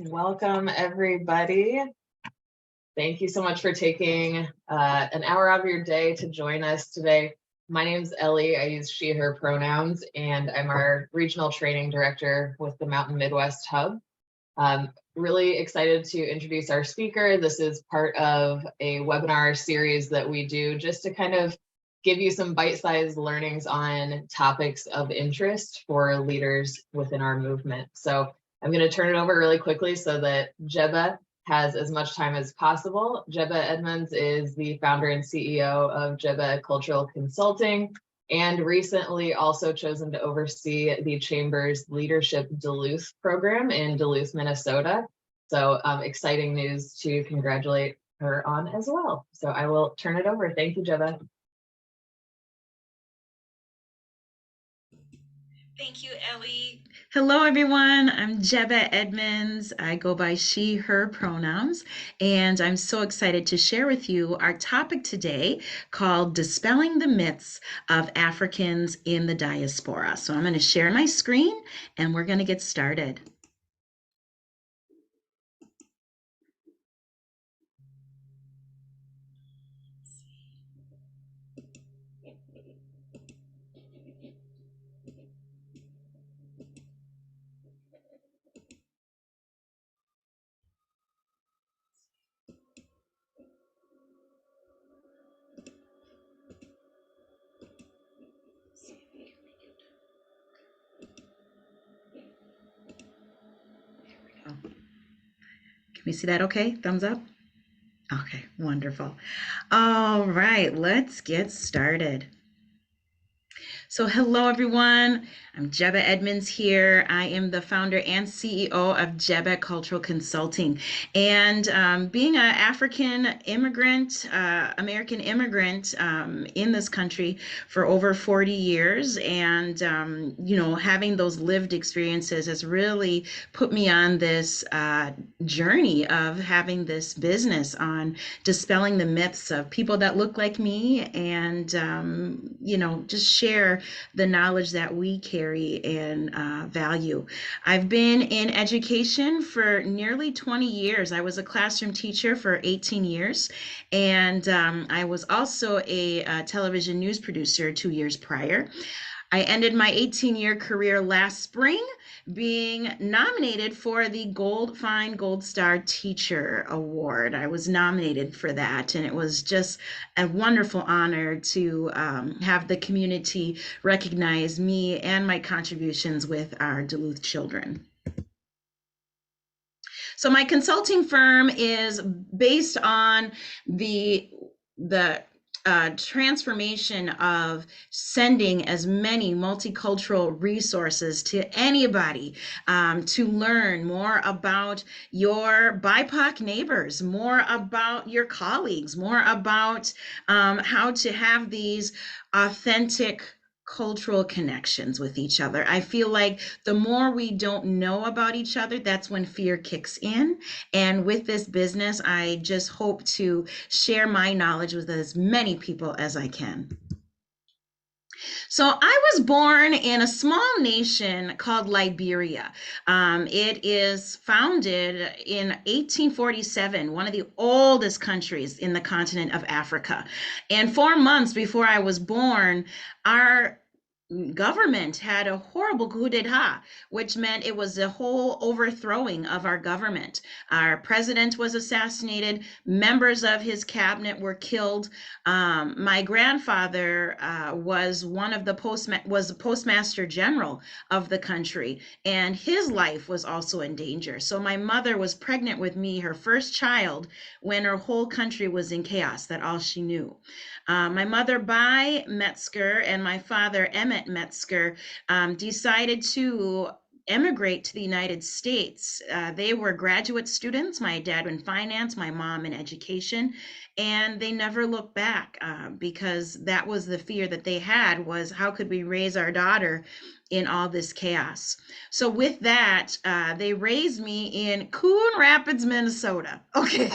Welcome, everybody. Thank you so much for taking an hour out of your day to join us today. My name is Ellie. I use she, her pronouns, and I'm our regional training director with the Mountain Midwest Hub. Really excited to introduce our speaker. This is part of a webinar series that we do just to kind of give you some bite-sized learnings on topics of interest for leaders within our movement. So I'm going to turn it over really quickly so that Jebeh has as much time as possible. Jebeh Edmunds is the founder and CEO of Jebeh Cultural Consulting, and recently also chosen to oversee the Chamber's Leadership Duluth program in Duluth, Minnesota. So exciting news to congratulate her on as well. So I will turn it over. Thank you, Jebeh. Thank you, Ellie. Hello, everyone. I'm Jebeh Edmunds. I go by she, her pronouns, and I'm so excited to share with you our topic today called Dispelling the Myths of Africans in the Diaspora. So I'm going to share my screen and we're going to get started. Can we see that okay? Thumbs up? Okay, wonderful. All right, let's get started. So hello, everyone. I'm Jebeh Edmunds here. I am the founder and CEO of Jebeh Cultural Consulting. And being an African immigrant, American immigrant in this country for over 40 years, and having those lived experiences has really put me on this journey of having this business on dispelling the myths of people that look like me, and just share the knowledge that we carry and value. I've been in education for nearly 20 years. I was a classroom teacher for 18 years, and I was also a television news producer 2 years prior. I ended my 18-year career last spring being nominated for the Fine Gold Star Teacher Award. I was nominated for that, and it was just a wonderful honor to have the community recognize me and my contributions with our Duluth children. So my consulting firm is based on the transformation of sending as many multicultural resources to anybody to learn more about your BIPOC neighbors, more about your colleagues, more about how to have these authentic cultural connections with each other. I feel like the more we don't know about each other, that's when fear kicks in. And with this business, I just hope to share my knowledge with as many people as I can. So I was born in a small nation called Liberia. It is founded in 1847, one of the oldest countries in the continent of Africa. And 4 months before I was born, our government had a horrible coup d'etat, which meant it was a whole overthrowing of our government. Our president was assassinated. Members of his cabinet were killed. My grandfather was the postmaster general of the country, and his life was also in danger. So my mother was pregnant with me, her first child, when her whole country was in chaos. That's all she knew. My mother, Bai Metzger, and my father, Emmett Metzger, decided to emigrate to the United States. They were graduate students, my dad in finance, my mom in education, and they never looked back because that was the fear that they had, was how could we raise our daughter in all this chaos. So with that, they raised me in Coon Rapids, Minnesota. Okay.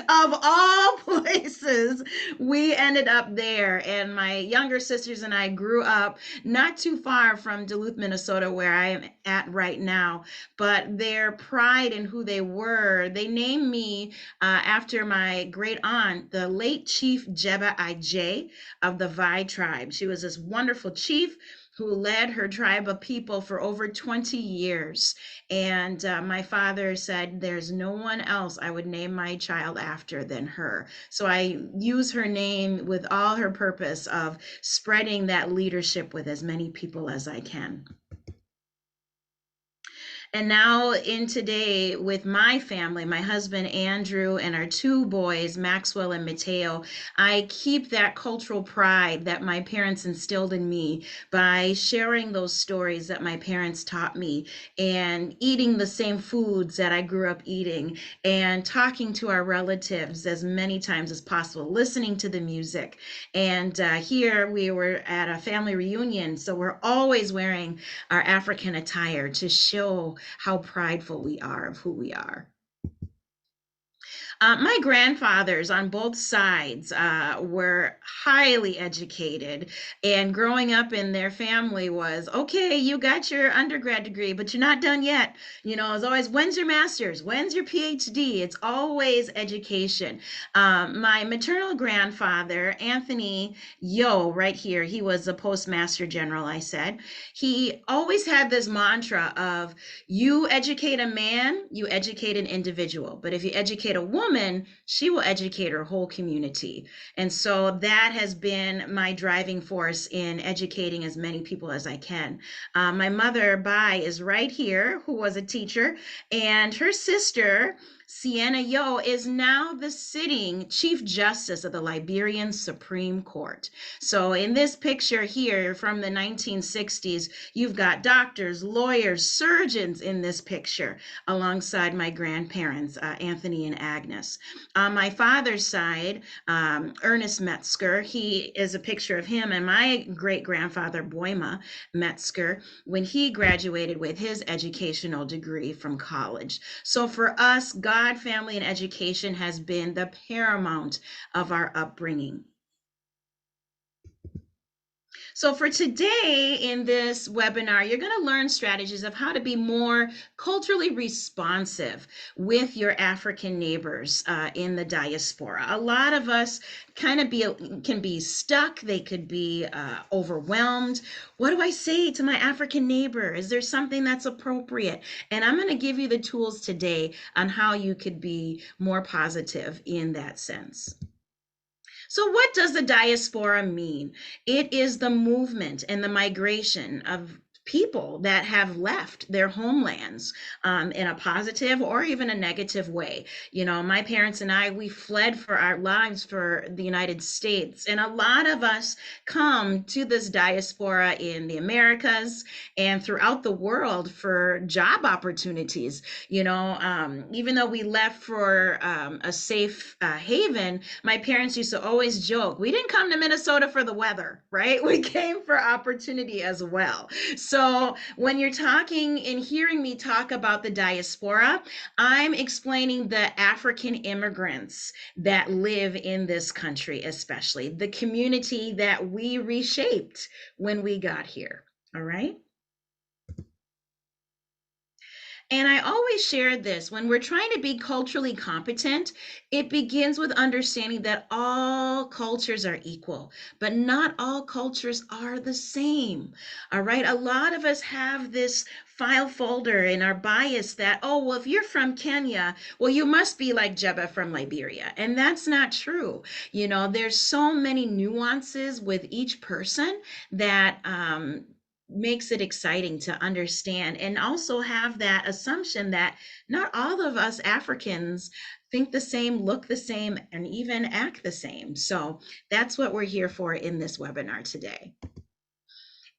Of all places, we ended up there. And my younger sisters and I grew up not too far from Duluth, Minnesota, where I am at right now. But their pride in who they were, they named me after my great aunt, the late Chief Jebeh Edmunds of the Vi tribe. She was this wonderful chief who led her tribe of people for over 20 years. And my father said, there's no one else I would name my child after than her. So I use her name with all her purpose of spreading that leadership with as many people as I can. And now in today with my family, my husband Andrew and our two boys, Maxwell and Mateo, I keep that cultural pride that my parents instilled in me by sharing those stories that my parents taught me and eating the same foods that I grew up eating and talking to our relatives as many times as possible, listening to the music. And here we were at a family reunion, so we're always wearing our African attire to show how prideful we are of who we are. My grandfathers on both sides were highly educated, and growing up in their family was, okay, you got your undergrad degree, but you're not done yet. You know, it's always, when's your master's? When's your PhD? It's always education. My maternal grandfather, Anthony Yo, right here, he was a postmaster general, I said. He always had this mantra of, you educate a man, you educate an individual. But if you educate a woman, she will educate her whole community. And so that has been my driving force in educating as many people as I can. My mother, Bai, is right here, who was a teacher, and her sister, Sienna Yo, is now the sitting Chief Justice of the Liberian Supreme Court. So in this picture here from the 1960s, you've got doctors, lawyers, surgeons in this picture alongside my grandparents, Anthony and Agnes. On my father's side, Ernest Metzger, he is a picture of him and my great-grandfather, Boima Metzger, when he graduated with his educational degree from college. So for us, God, family, and education has been the paramount of our upbringing. So for today in this webinar, you're going to learn strategies of how to be more culturally responsive with your African neighbors in the diaspora. A lot of us kind of can be stuck. They could be overwhelmed. What do I say to my African neighbor? Is there something that's appropriate? And I'm going to give you the tools today on how you could be more positive in that sense. So what does the diaspora mean? It is the movement and the migration of people that have left their homelands in a positive or even a negative way. You know, my parents and I, we fled for our lives for the United States. And a lot of us come to this diaspora in the Americas and throughout the world for job opportunities. You know, even though we left for a safe haven, my parents used to always joke, we didn't come to Minnesota for the weather, right? We came for opportunity as well. So when you're talking and hearing me talk about the diaspora, I'm explaining the African immigrants that live in this country, especially the community that we reshaped when we got here. All right. And I always share this, when we're trying to be culturally competent, it begins with understanding that all cultures are equal, but not all cultures are the same. All right. A lot of us have this file folder in our bias that, oh, well, if you're from Kenya, well, you must be like Jebeh from Liberia. And that's not true. You know, there's so many nuances with each person that makes it exciting to understand, and also have that assumption that not all of us Africans think the same, look the same, and even act the same. So that's what we're here for in this webinar today.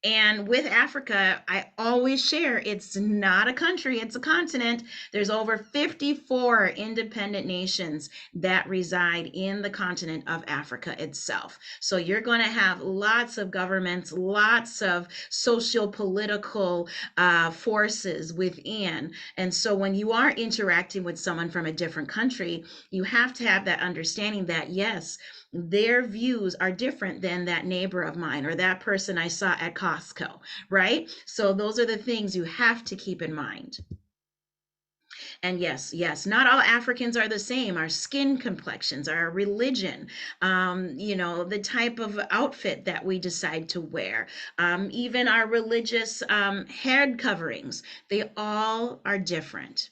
And with Africa, I always share it's not a country, it's a continent. There's over 54 independent nations that reside in the continent of Africa itself. So you're going to have lots of governments, lots of social political forces within. And so when you are interacting with someone from a different country, you have to have that understanding that, yes, their views are different than that neighbor of mine or that person I saw at Costco, right? So those are the things you have to keep in mind. And yes, yes, not all Africans are the same. Our skin complexions, our religion, the type of outfit that we decide to wear, even our religious head coverings, they all are different.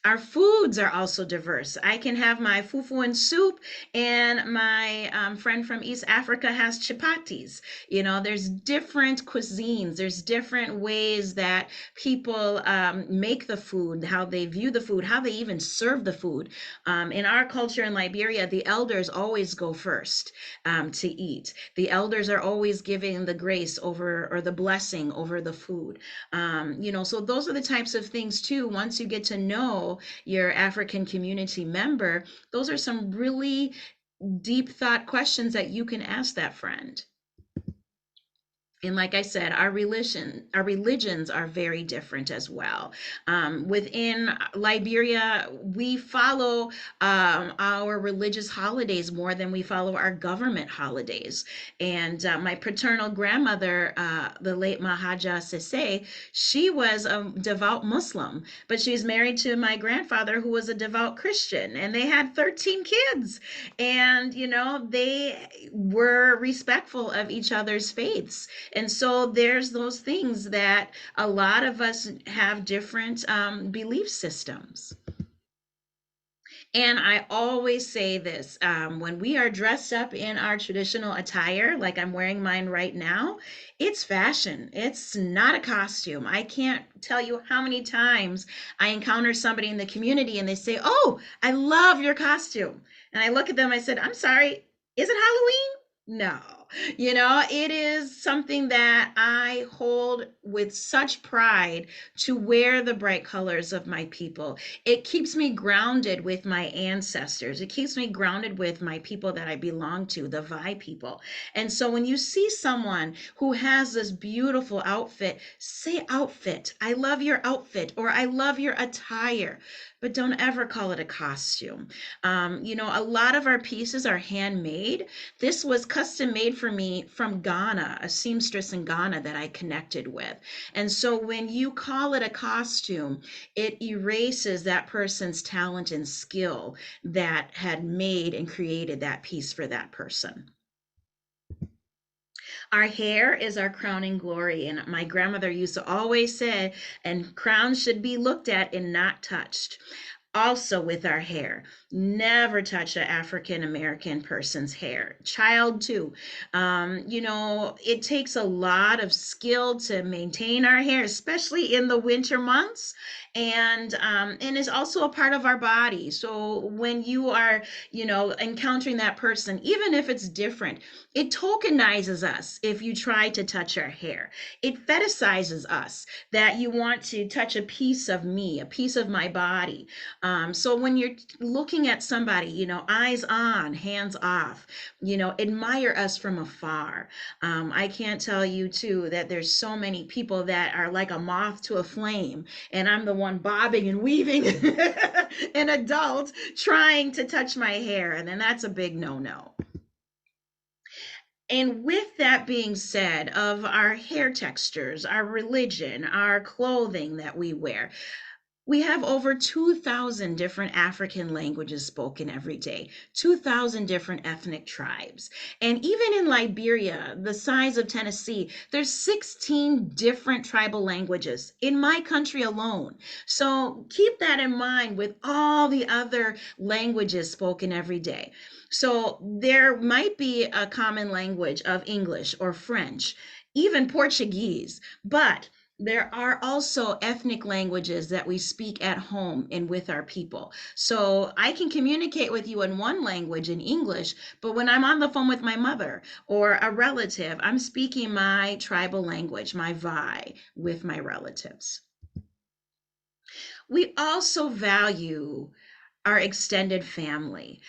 Our foods are also diverse. I can have my fufu and soup, and my friend from East Africa has chapatis. There's different cuisines, there's different ways that people make the food, how they view the food, how they even serve the food. In our culture in Liberia, the elders always go first to eat. The elders are always giving the grace over or the blessing over the food. So those are the types of things too. Once you get to know your African community member, those are some really deep thought questions that you can ask that friend. And like I said, our religions are very different as well. Within Liberia, we follow our religious holidays more than we follow our government holidays. And my paternal grandmother, the late Mahaja Sese, she was a devout Muslim, but she was married to my grandfather, who was a devout Christian, and they had 13 kids. And they were respectful of each other's faiths. And so there's those things that a lot of us have different belief systems. And I always say this, when we are dressed up in our traditional attire, like I'm wearing mine right now, it's fashion. It's not a costume. I can't tell you how many times I encounter somebody in the community and they say, "Oh, I love your costume." And I look at them, I said, "I'm sorry, is it Halloween?" No. It is something that I hold with such pride to wear the bright colors of my people. It keeps me grounded with my ancestors. It keeps me grounded with my people that I belong to, the Vi people. And so when you see someone who has this beautiful outfit, say outfit. I love your outfit, or I love your attire, but don't ever call it a costume. A lot of our pieces are handmade. This was custom made for me from Ghana, a seamstress in Ghana that I connected with. And so when you call it a costume, it erases that person's talent and skill that had made and created that piece for that person. Our hair is our crowning glory. And my grandmother used to always say, and crowns should be looked at and not touched. Also with our hair, never touch an African American person's hair. Child too. It takes a lot of skill to maintain our hair, especially in the winter months. And it's also a part of our body. So when you are, encountering that person, even if it's different, it tokenizes us if you try to touch our hair. It fetishizes us that you want to touch a piece of me, a piece of my body. So when you're looking at somebody, eyes on, hands off, admire us from afar. I can't tell you too that there's so many people that are like a moth to a flame, and I'm the one bobbing and weaving, an adult trying to touch my hair, and then that's a big no-no. And with that being said, of our hair textures, our religion, our clothing that we wear, we have over 2,000 different African languages spoken every day, 2,000 different ethnic tribes. And even in Liberia, the size of Tennessee, there's 16 different tribal languages in my country alone. So keep that in mind with all the other languages spoken every day. So there might be a common language of English or French, even Portuguese, but There are also ethnic languages that we speak at home and with our people. So I can communicate with you in one language in English, but when I'm on the phone with my mother or a relative, I'm speaking my tribal language, my Vi, with my relatives. We also value our extended family.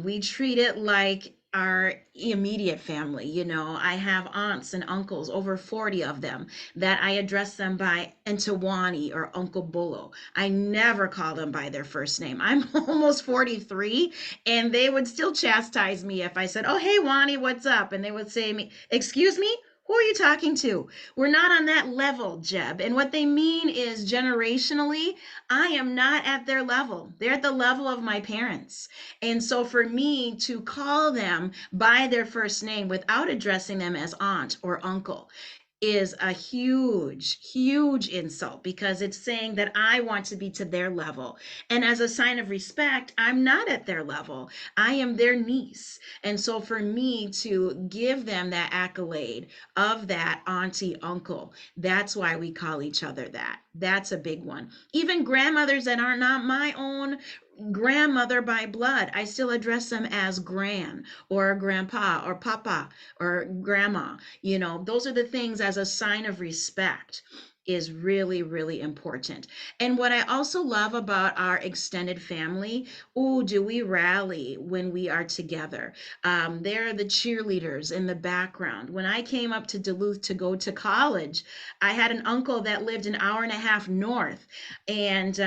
We treat it like our immediate family. You know, I have aunts and uncles, over 40 of them, that I address them by Entawani or Uncle Bolo. I never call them by their first name. I'm almost 43, and they would still chastise me if I said, "Oh, hey, Wani, what's up?" And they would say, "Me, excuse me? Who are you talking to?" We're not on that level, Jeb. And what they mean is generationally, I am not at their level. They're at the level of my parents. And so for me to call them by their first name without addressing them as aunt or uncle is a huge, huge insult because it's saying that I want to be to their level. And as a sign of respect, I'm not at their level. I am their niece. And so for me to give them that accolade of that auntie, uncle, that's why we call each other that. That's a big one. Even grandmothers that are not my own grandmother by blood, I still address them as gran or grandpa or papa or grandma. You know, those are the things as a sign of respect is really, really important. And what I also love about our extended family, oh, do we rally when we are together? They're the cheerleaders in the background. When I came up to Duluth to go to college, I had an uncle that lived an hour and a half north. And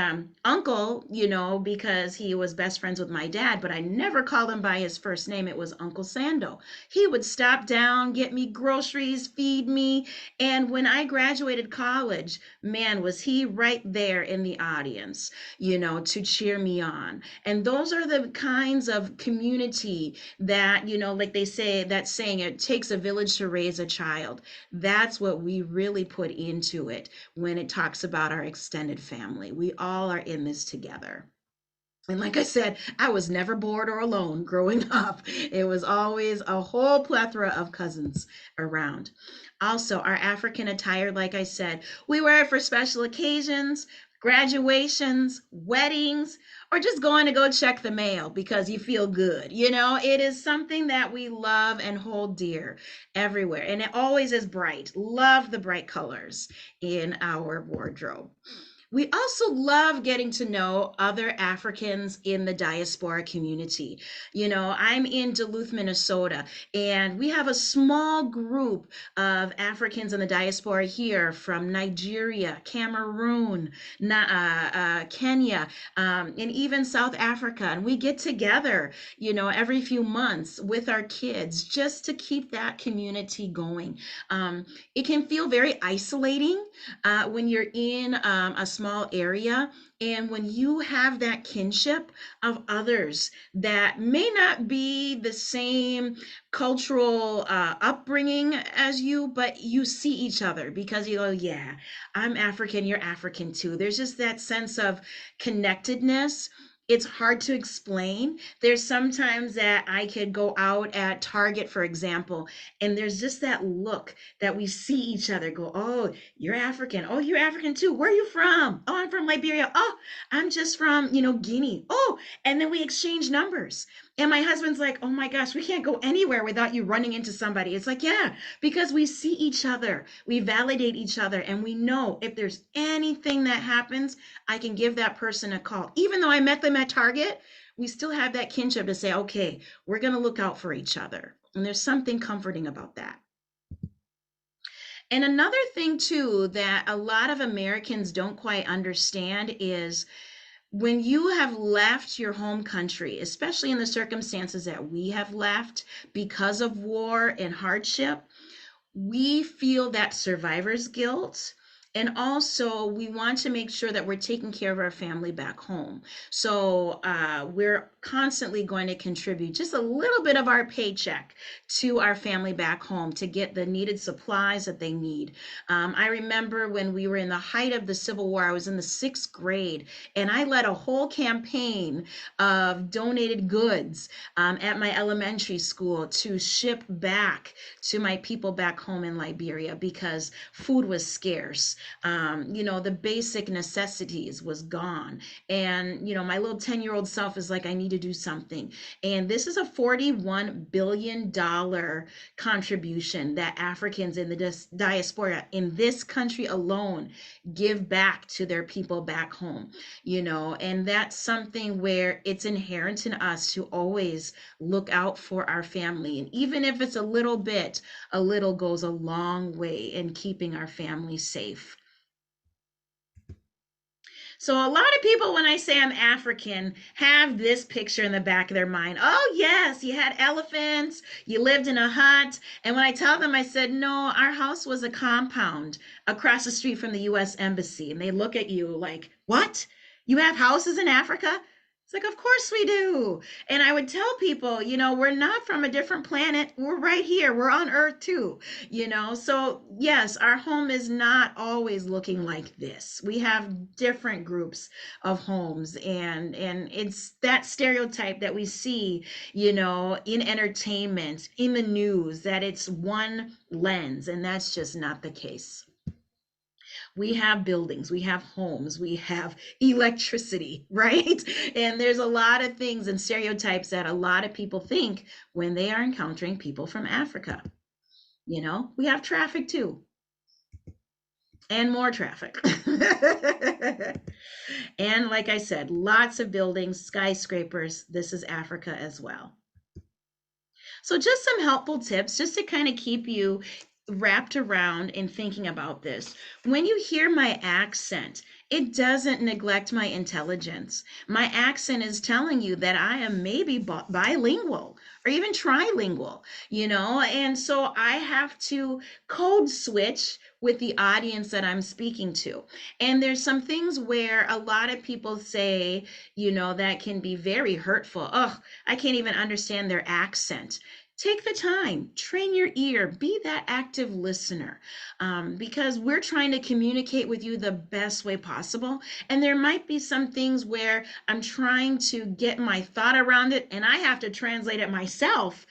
uncle, you know, because he was best friends with my dad, but I never called him by his first name. It was Uncle Sando. He would stop down, get me groceries, feed me. And when I graduated college, man, was he right there in the audience, you know, to cheer me on. And those are the kinds of community that, you know, like they say, that saying, it takes a village to raise a child. That's what we really put into it when it talks about our extended family. We all are in this together. And like I said, I was never bored or alone growing up. It was always a whole plethora of cousins around. Also, our African attire, like I said, we wear it for special occasions, graduations, weddings, or just going to go check the mail because you feel good. You know, it is something that we love and hold dear everywhere. And it always is bright. Love the bright colors in our wardrobe. We also love getting to know other Africans in the diaspora community. You know, I'm in Duluth, Minnesota, and we have a small group of Africans in the diaspora here from Nigeria, Cameroon, Kenya, and even South Africa. And we get together, you know, every few months with our kids just to keep that community going. It can feel very isolating when you're in a small area and when you have that kinship of others that may not be the same cultural upbringing as you, but you see each other because you go, yeah, I'm African, you're African too. There's just that sense of connectedness. It's hard to explain. There's sometimes that I could go out at Target, for example, and there's just that look that we see each other go, oh, you're African. Oh, you're African too. Where are you from? Oh, I'm from Liberia. Oh, I'm just from, you know, Guinea. Oh, and then we exchange numbers. And my husband's like, oh my gosh, we can't go anywhere without you running into somebody. It's like, yeah, because we see each other, we validate each other, and we know if there's anything that happens, I can give that person a call. Even though I met them at Target, we still have that kinship to say, okay, we're going to look out for each other. And there's something comforting about that. And another thing, too, that a lot of Americans don't quite understand is when you have left your home country, especially in the circumstances that we have left because of war and hardship, we feel that survivor's guilt. And also, we want to make sure that we're taking care of our family back home. So we're constantly going to contribute just a little bit of our paycheck to our family back home to get the needed supplies that they need. I remember when we were in the height of the Civil War, I was in the 6th grade, and I led a whole campaign of donated goods at my elementary school to ship back to my people back home in Liberia because food was scarce. The basic necessities was gone. And, my little 10-year-old self is like, I need to do something. And this is a $41 billion contribution that Africans in the diaspora in this country alone give back to their people back home, and that's something where it's inherent in us to always look out for our family. And even if it's a little bit, a little goes a long way in keeping our family safe. So a lot of people, when I say I'm African, have this picture in the back of their mind. Oh, yes, you had elephants, you lived in a hut. And when I tell them, I said, no, our house was a compound across the street from the U.S. Embassy. And they look at you like, what? You have houses in Africa? It's like, of course we do. And I would tell people, we're not from a different planet. We're right here. We're on Earth too, So yes, our home is not always looking like this. We have different groups of homes, and it's that stereotype that we see, in entertainment, in the news, that it's one lens, and that's just not the case. We have buildings, we have homes, we have electricity, right? And there's a lot of things and stereotypes that a lot of people think when they are encountering people from Africa. We have traffic too, and more traffic. And like I said, lots of buildings, skyscrapers. This is Africa as well. So just some helpful tips just to kind of keep you wrapped around in thinking about this. When you hear my accent, it doesn't neglect my intelligence. My accent is telling you that I am maybe bilingual or even trilingual, and so I have to code switch with the audience that I'm speaking to. And there's some things where a lot of people say, that can be very hurtful. Oh, I can't even understand their accent. Take the time, train your ear, be that active listener, because we're trying to communicate with you the best way possible. And there might be some things where I'm trying to get my thought around it and I have to translate it myself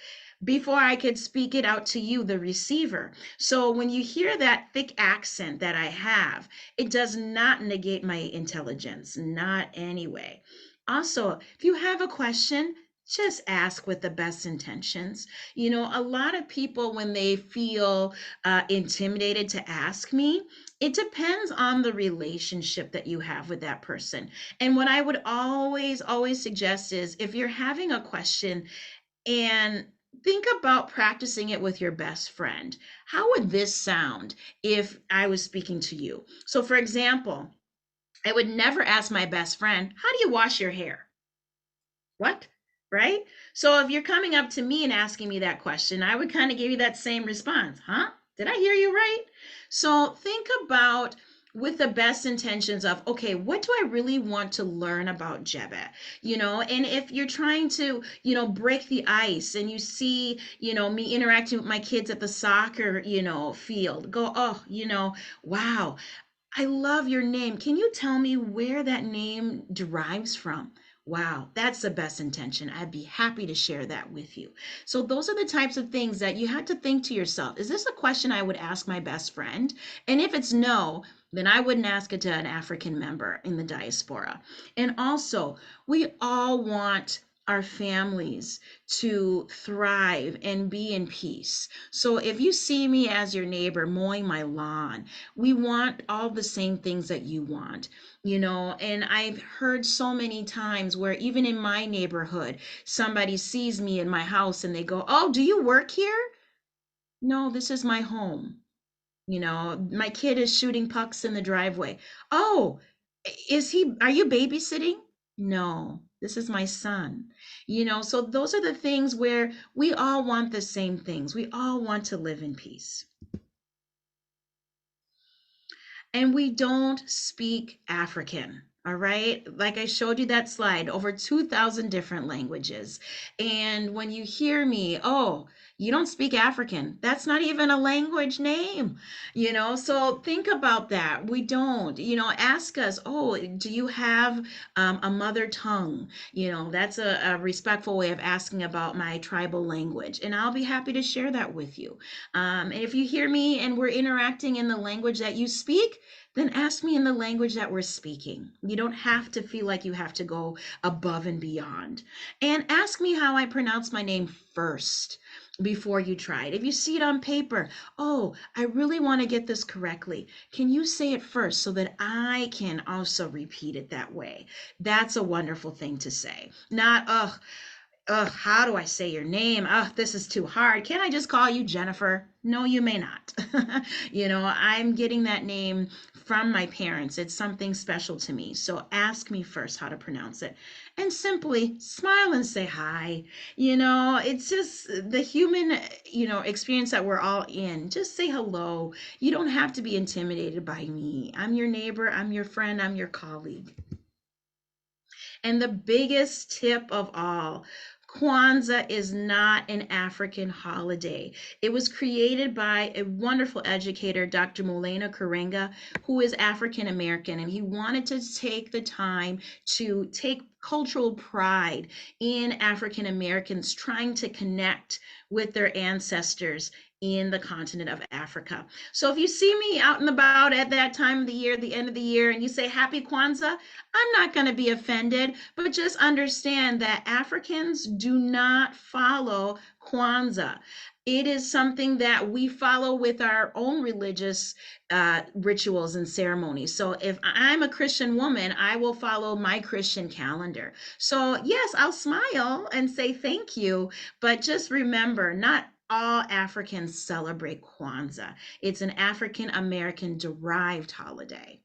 before I could speak it out to you, the receiver. So when you hear that thick accent that I have, it does not negate my intelligence, not anyway. Also, if you have a question, just ask with the best intentions. A lot of people, when they feel intimidated to ask me, it depends on the relationship that you have with that person. And what I would always, always suggest is if you're having a question, and think about practicing it with your best friend. How would this sound if I was speaking to you? So, for example, I would never ask my best friend, how do you wash your hair? What? Right? So if you're coming up to me and asking me that question, I would kind of give you that same response. Huh? Did I hear you right? So think about, with the best intentions of, okay, what do I really want to learn about Jebeh? And if you're trying to, break the ice and you see, me interacting with my kids at the soccer, field, go, oh, wow, I love your name. Can you tell me where that name derives from? Wow, that's the best intention. I'd be happy to share that with you. So those are the types of things that you have to think to yourself. Is this a question I would ask my best friend? And if it's no, then I wouldn't ask it to an African member in the diaspora. And also, we all want our families to thrive and be in peace. So if you see me as your neighbor mowing my lawn, we want all the same things that you want, and I've heard so many times where even in my neighborhood, somebody sees me in my house and they go, oh, do you work here? No, this is my home. My kid is shooting pucks in the driveway. Oh, are you babysitting? No, this is my son. So those are the things where we all want the same things. We all want to live in peace. And we don't speak African. All right. Like I showed you that slide, over 2,000 different languages. And when you hear me, oh, you don't speak African, that's not even a language name, So think about that. We don't, ask us, oh, do you have a mother tongue? That's a respectful way of asking about my tribal language. And I'll be happy to share that with you. And if you hear me and we're interacting in the language that you speak, then ask me in the language that we're speaking. You don't have to feel like you have to go above and beyond. And ask me how I pronounce my name first before you try it. If you see it on paper, oh, I really want to get this correctly. Can you say it first so that I can also repeat it that way? That's a wonderful thing to say. Not, how do I say your name? This is too hard. Can't I just call you Jennifer? No, you may not. I'm getting that name from my parents. It's something special to me. So ask me first how to pronounce it and simply smile and say hi. It's just the human, experience that we're all in. Just say hello. You don't have to be intimidated by me. I'm your neighbor. I'm your friend. I'm your colleague. And the biggest tip of all, Kwanzaa is not an African holiday. It was created by a wonderful educator, Dr. Mulena Karenga, who is African American, and he wanted to take the time to take cultural pride in African Americans trying to connect with their ancestors in the continent of Africa. So if you see me out and about at that time of the year, the end of the year, and you say Happy Kwanzaa, I'm not going to be offended, but just understand that Africans do not follow Kwanzaa. It is something that we follow with our own religious rituals and ceremonies. So if I'm a Christian woman, I will follow my Christian calendar. So yes, I'll smile and say thank you, but just remember, not all Africans celebrate Kwanzaa. It's an African American derived holiday.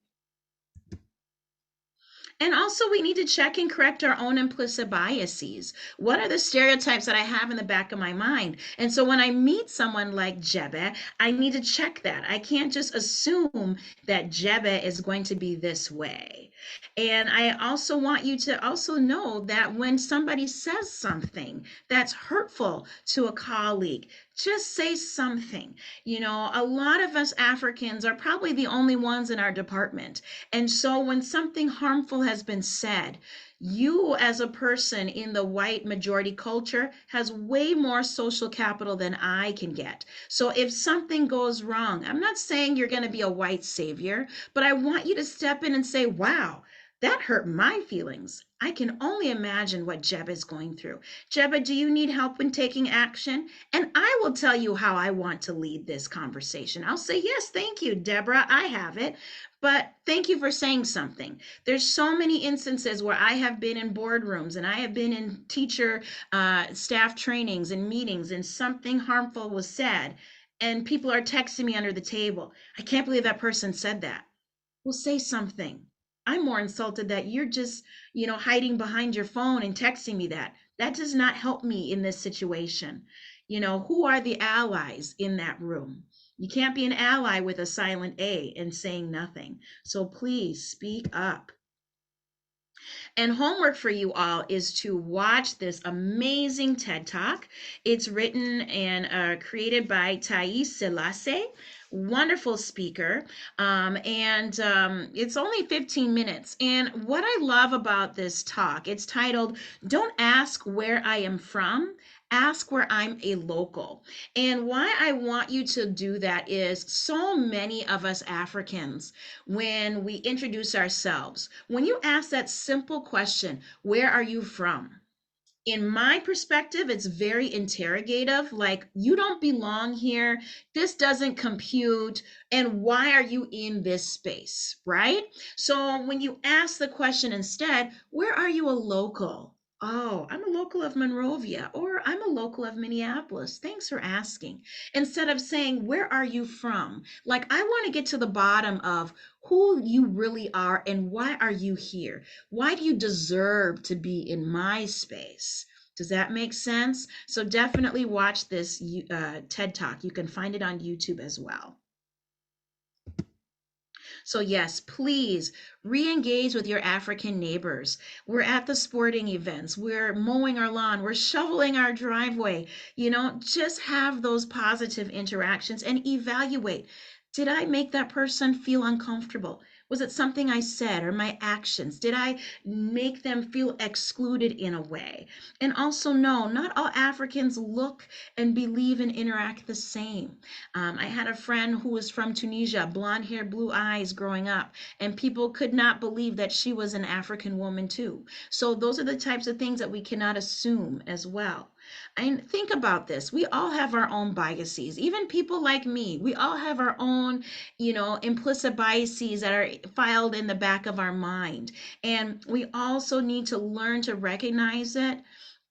And also, we need to check and correct our own implicit biases. What are the stereotypes that I have in the back of my mind? And so, when I meet someone like Jebeh, I need to check that. I can't just assume that Jebeh is going to be this way. And I also want you to also know that when somebody says something that's hurtful to a colleague, just say something. A lot of us Africans are probably the only ones in our department. And so when something harmful has been said, you as a person in the white majority culture has way more social capital than I can get. So if something goes wrong, I'm not saying you're going to be a white savior, but I want you to step in and say, wow, that hurt my feelings. I can only imagine what Jebeh is going through. Jebeh, do you need help in taking action? And I will tell you how I want to lead this conversation. I'll say, yes, thank you, Deborah, I have it. But thank you for saying something. There's so many instances where I have been in boardrooms and I have been in teacher staff trainings and meetings, and something harmful was said, and people are texting me under the table. I can't believe that person said that. Well, say something. I'm more insulted that you're just, hiding behind your phone and texting me that. That does not help me in this situation. Who are the allies in that room? You can't be an ally with a silent A and saying nothing. So please speak up. And homework for you all is to watch this amazing TED Talk. It's written and created by Thais Selassie, wonderful speaker. It's only 15 minutes. And what I love about this talk, it's titled, Don't Ask Where I Am From, Ask Where I'm a Local. And why I want you to do that is so many of us Africans, when we introduce ourselves, when you ask that simple question, where are you from? In my perspective, it's very interrogative, like, you don't belong here, this doesn't compute, and why are you in this space, right? So when you ask the question instead, where are you a local? Oh, I'm a local of Monrovia, or I'm a local of Minneapolis. Thanks for asking. Instead of saying, where are you from? Like, I want to get to the bottom of who you really are and why are you here? Why do you deserve to be in my space? Does that make sense? So definitely watch this TED Talk. You can find it on YouTube as well. So yes, please re-engage with your African neighbors. We're at the sporting events, we're mowing our lawn, we're shoveling our driveway. Just have those positive interactions and evaluate. Did I make that person feel uncomfortable? Was it something I said or my actions? Did I make them feel excluded in a way? And also, no, not all Africans look and believe and interact the same. I had a friend who was from Tunisia, blonde hair, blue eyes growing up, and people could not believe that she was an African woman too. So those are the types of things that we cannot assume as well. And think about this. We all have our own biases. Even people like me, we all have our own, implicit biases that are filed in the back of our mind. And we also need to learn to recognize it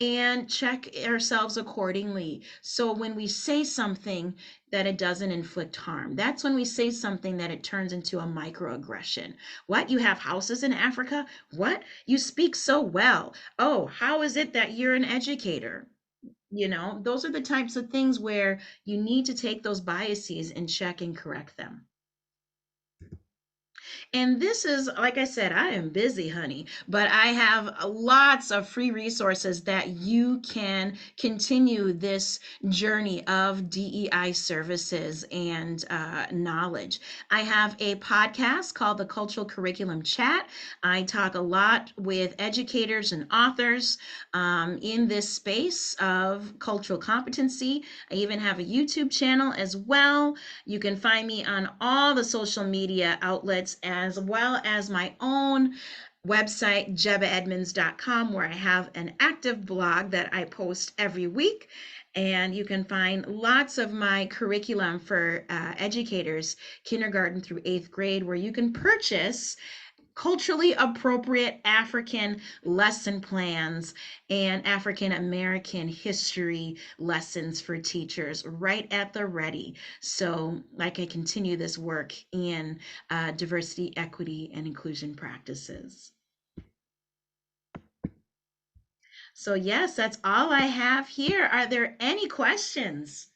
and check ourselves accordingly. So when we say something, that it doesn't inflict harm. That's when we say something that it turns into a microaggression. What? You have houses in Africa? What? You speak so well. Oh, how is it that you're an educator? Those are the types of things where you need to take those biases and check and correct them. And this is, like I said, I am busy, honey, but I have lots of free resources that you can continue this journey of DEI services and knowledge. I have a podcast called the Cultural Curriculum Chat. I talk a lot with educators and authors in this space of cultural competency. I even have a YouTube channel as well. You can find me on all the social media outlets as well as my own website, jebehedmunds.com, where I have an active blog that I post every week. And you can find lots of my curriculum for educators, kindergarten through 8th grade, where you can purchase culturally appropriate African lesson plans and African American history lessons for teachers right at the ready. So I can continue this work in diversity, equity, and inclusion practices. So yes, that's all I have here. Are there any questions?